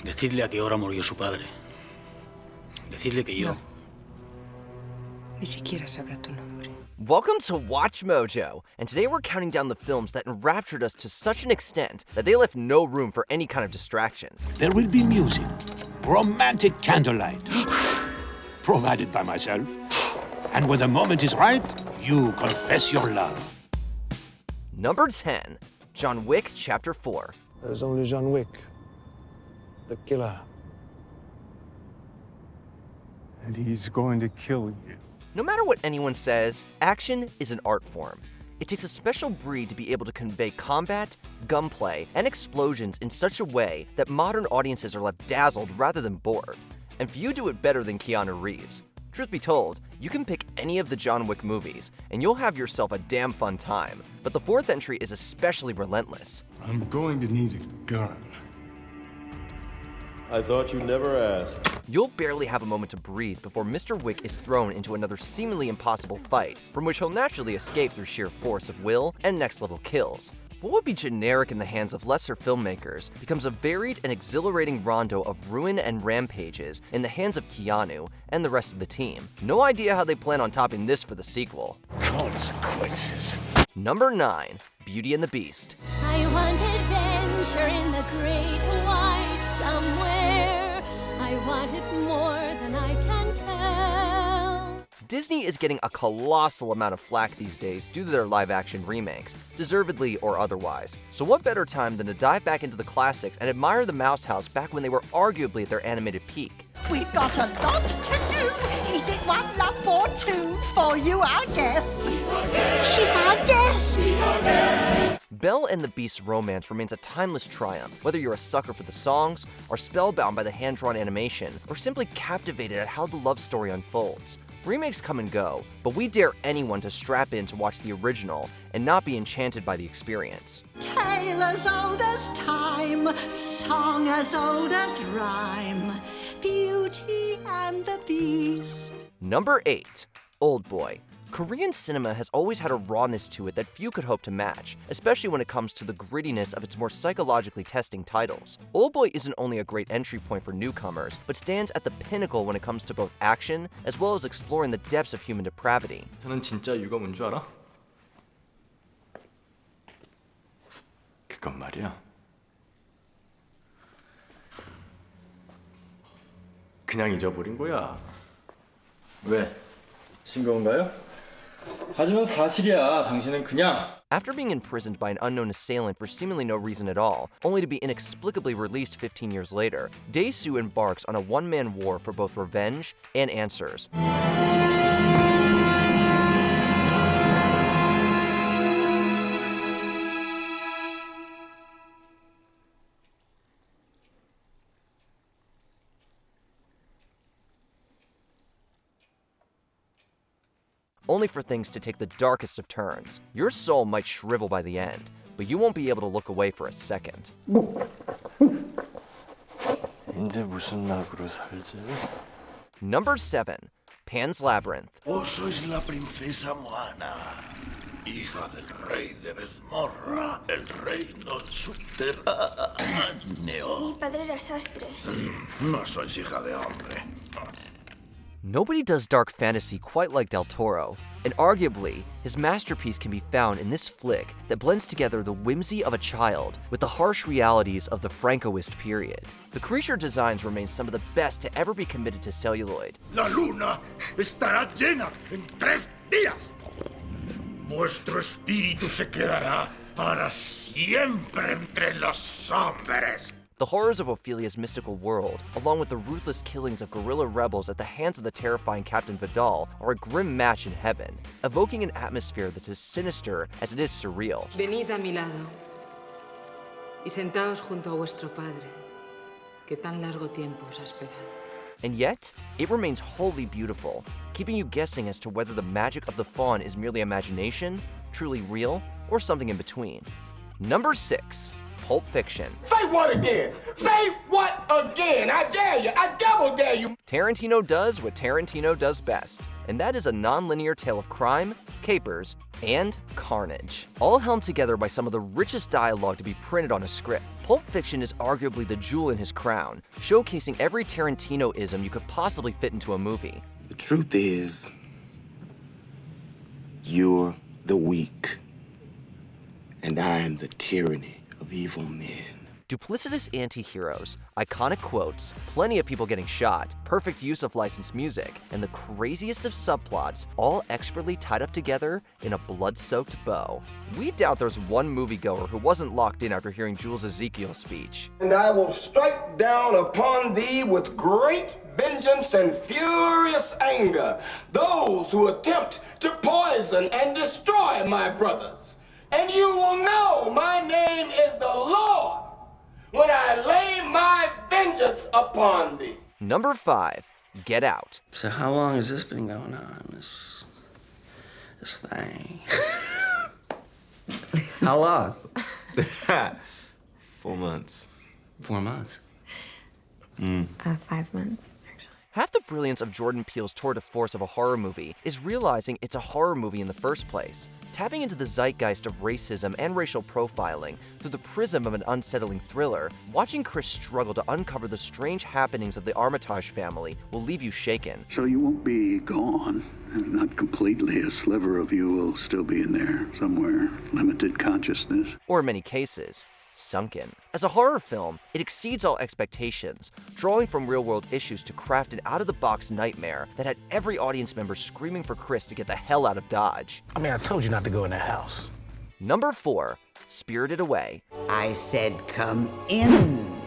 Decidle a qué hora murió su padre. Decidle que yo... No. Ni siquiera sabrá tu nombre. Welcome to Watch Mojo, and today we're counting down the films that enraptured us to such an extent that they left no room for any kind of distraction. There will be music, romantic candlelight, provided by myself. And when the moment is right, you confess your love. Number 10, John Wick Chapter 4. There's only John Wick, the killer. And he's going to kill you. No matter what anyone says, action is an art form. It takes a special breed to be able to convey combat, gunplay, and explosions in such a way that modern audiences are left dazzled rather than bored. And few do it better than Keanu Reeves. Truth be told, you can pick any of the John Wick movies, and you'll have yourself a damn fun time. But the fourth entry is especially relentless. I'm going to need a gun. I thought you'd never ask. You'll barely have a moment to breathe before Mr. Wick is thrown into another seemingly impossible fight, from which he'll naturally escape through sheer force of will and next-level kills. What would be generic in the hands of lesser filmmakers becomes a varied and exhilarating rondo of ruin and rampages in the hands of Keanu and the rest of the team. No idea how they plan on topping this for the sequel. Consequences. Number 9, Beauty and the Beast. I want adventure in the great wide somewhere. I want it more than I can tell. Disney is getting a colossal amount of flack these days due to their live-action remakes, deservedly or otherwise. So what better time than to dive back into the classics and admire the Mouse House back when they were arguably at their animated peak. We've got a lot to do. Is it one love or two for you, our guest? She's our guest. Belle and the Beast's romance remains a timeless triumph, whether you're a sucker for the songs, or spellbound by the hand-drawn animation, or simply captivated at how the love story unfolds. Remakes come and go, but we dare anyone to strap in to watch the original and not be enchanted by the experience. Tale as old as time, song as old as rhyme, Beauty and the Beast. Number 8, Oldboy. Korean cinema has always had a rawness to it that few could hope to match, especially when it comes to the grittiness of its more psychologically testing titles. Oldboy isn't only a great entry point for newcomers, but stands at the pinnacle when it comes to both action as well as exploring the depths of human depravity. 저는 진짜 이유가 뭔 줄 알아? 그건 말이야. 그냥 잊어버린 거야. 왜? 싱거운가요? 하지만 사실이야. 당신은 그냥. After being imprisoned by an unknown assailant for seemingly no reason at all, only to be inexplicably released 15 years later, Dae-soo embarks on a one-man war for both revenge and answers. Only for things to take the darkest of turns. Your soul might shrivel by the end, but you won't be able to look away for a second. 이제 무슨 낙으로 살지? Number 7, Pan's Labyrinth. Vos sois la princesa Moana, hija del rey de Bezmorra, el reino subterráneo. Mi padre era sastre. No sois hija de hombre. Nobody does dark fantasy quite like Del Toro, and arguably, his masterpiece can be found in this flick that blends together the whimsy of a child with the harsh realities of the Francoist period. The creature designs remain some of the best to ever be committed to celluloid. La luna estará llena en 3 días. Vuestro espíritu se quedará para siempre entre los hombres. The horrors of Ophelia's mystical world, along with the ruthless killings of guerrilla rebels at the hands of the terrifying Captain Vidal, are a grim match in heaven, evoking an atmosphere that's as sinister as it is surreal. Venid a mi lado y sentaos junto a vuestro padre, que tan largo tiempo os ha esperado. And yet, it remains wholly beautiful, keeping you guessing as to whether the magic of the faun is merely imagination, truly real, or something in between. Number 6, Pulp Fiction. Say what again? Say what again? I dare you. I double dare you. Tarantino does what Tarantino does best, and that is a non-linear tale of crime, capers, and carnage. All helmed together by some of the richest dialogue to be printed on a script. Pulp Fiction is arguably the jewel in his crown, showcasing every Tarantino-ism you could possibly fit into a movie. The truth is, you're the weak, and I am the tyranny of evil men. Duplicitous anti-heroes, iconic quotes, plenty of people getting shot, perfect use of licensed music, and the craziest of subplots, all expertly tied up together in a blood-soaked bow. We doubt there's one moviegoer who wasn't locked in after hearing Jules Ezekiel's speech. And I will strike down upon thee with great vengeance and furious anger those who attempt to poison and destroy my brothers. And you will know my name is the Lord when I lay my vengeance upon thee. Number 5, Get Out. So how long has this been going on, this thing? How long? 4 months. 4 months? 5 months. Half the brilliance of Jordan Peele's tour de force of a horror movie is realizing it's a horror movie in the first place, tapping into the zeitgeist of racism and racial profiling through the prism of an unsettling thriller. Watching Chris struggle to uncover the strange happenings of the Armitage family will leave you shaken. So you won't be gone. I mean, not completely. A sliver of you will still be in there somewhere. Limited consciousness. Or in many cases, sunken. As a horror film, it exceeds all expectations, drawing from real-world issues to craft an out-of-the-box nightmare that had every audience member screaming for Chris to get the hell out of Dodge. I mean, I told you not to go in that house. Number 4, Spirited Away. I said come in.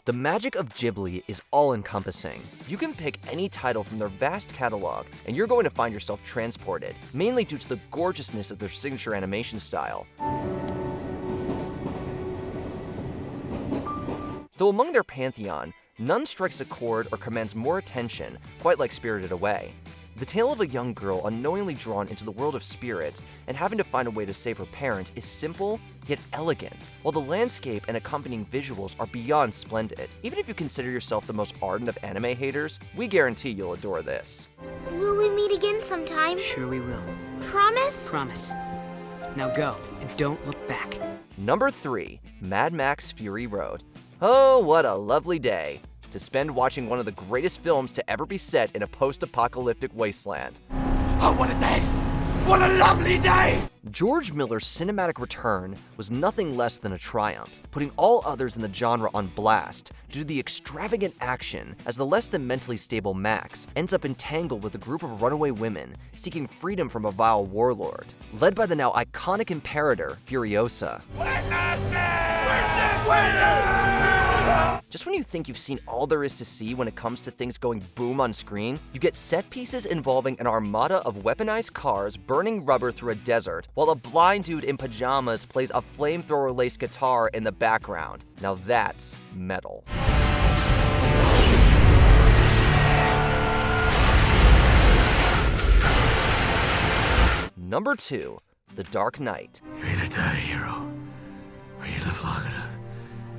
The magic of Ghibli is all-encompassing. You can pick any title from their vast catalog, and you're going to find yourself transported, mainly due to the gorgeousness of their signature animation style. Though among their pantheon, none strikes a chord or commands more attention, quite like Spirited Away. The tale of a young girl unknowingly drawn into the world of spirits and having to find a way to save her parents is simple, yet elegant, while the landscape and accompanying visuals are beyond splendid. Even if you consider yourself the most ardent of anime haters, we guarantee you'll adore this. Will we meet again sometime? Sure we will. Promise? Promise. Now go, and don't look back. Number 3, Mad Max Fury Road. Oh, what a lovely day to spend watching one of the greatest films to ever be set in a post-apocalyptic wasteland. Oh, what a day! What a lovely day! George Miller's cinematic return was nothing less than a triumph, putting all others in the genre on blast due to the extravagant action as the less than mentally stable Max ends up entangled with a group of runaway women seeking freedom from a vile warlord, led by the now iconic Imperator, Furiosa. Just when you think you've seen all there is to see when it comes to things going boom on screen, you get set pieces involving an armada of weaponized cars burning rubber through a desert, while a blind dude in pajamas plays a flamethrower-laced guitar in the background. Now that's metal. Number 2, The Dark Knight. You either die a hero, or you live long enough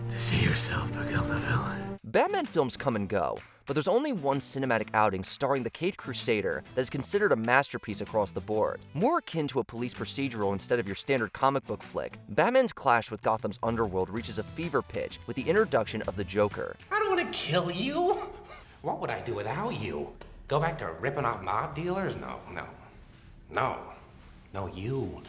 to see yourself become the villain. Batman films come and go, but there's only one cinematic outing starring the Caped Crusader that is considered a masterpiece across the board. More akin to a police procedural instead of your standard comic book flick, Batman's clash with Gotham's underworld reaches a fever pitch with the introduction of the Joker. I don't want to kill you. What would I do without you? Go back to ripping off mob dealers? No. No, you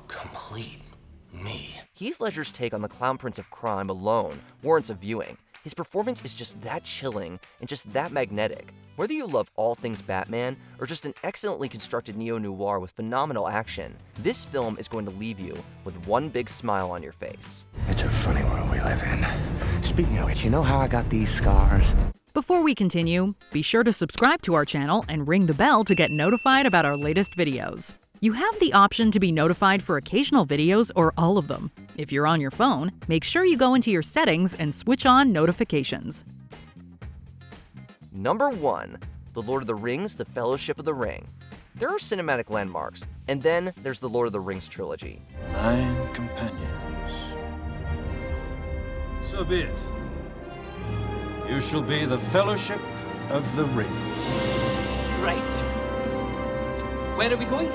complete me. Heath Ledger's take on the Clown Prince of Crime alone warrants a viewing. His performance is just that chilling and just that magnetic. Whether you love all things Batman or just an excellently constructed neo-noir with phenomenal action, this film is going to leave you with one big smile on your face. It's a funny world we live in. Speaking of which, you know how I got these scars? Before we continue, be sure to subscribe to our channel and ring the bell to get notified about our latest videos. You have the option to be notified for occasional videos or all of them. If you're on your phone, make sure you go into your settings and switch on notifications. Number 1, The Lord of the Rings: The Fellowship of the Ring. There are cinematic landmarks, and then there's the Lord of the Rings trilogy. 9 companions. So be it. You shall be the Fellowship of the Ring. Right. Where are we going?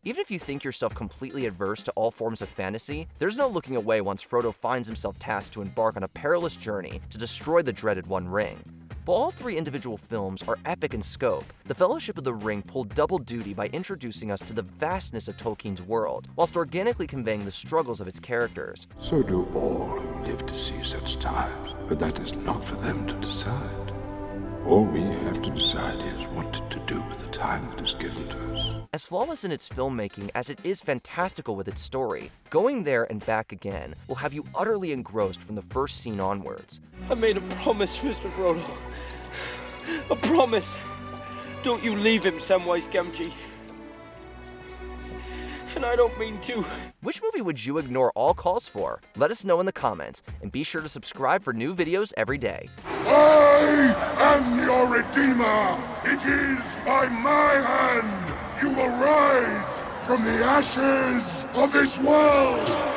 Even if you think yourself completely adverse to all forms of fantasy, there's no looking away once Frodo finds himself tasked to embark on a perilous journey to destroy the dreaded One Ring. While all three individual films are epic in scope, The Fellowship of the Ring pulled double duty by introducing us to the vastness of Tolkien's world, whilst organically conveying the struggles of its characters. So do all who live to see such times, but that is not for them to decide. All we have to decide is what to do with the time that is given to us. As flawless in its filmmaking as it is fantastical with its story, Going There and Back Again will have you utterly engrossed from the first scene onwards. I made a promise, Mr. Frodo. A promise. Don't you leave him, Samwise Gamgee. And I don't mean to. Which movie would you ignore all calls for? Let us know in the comments, and be sure to subscribe for new videos every day. I am your Redeemer. It is by my hand you will rise from the ashes of this world.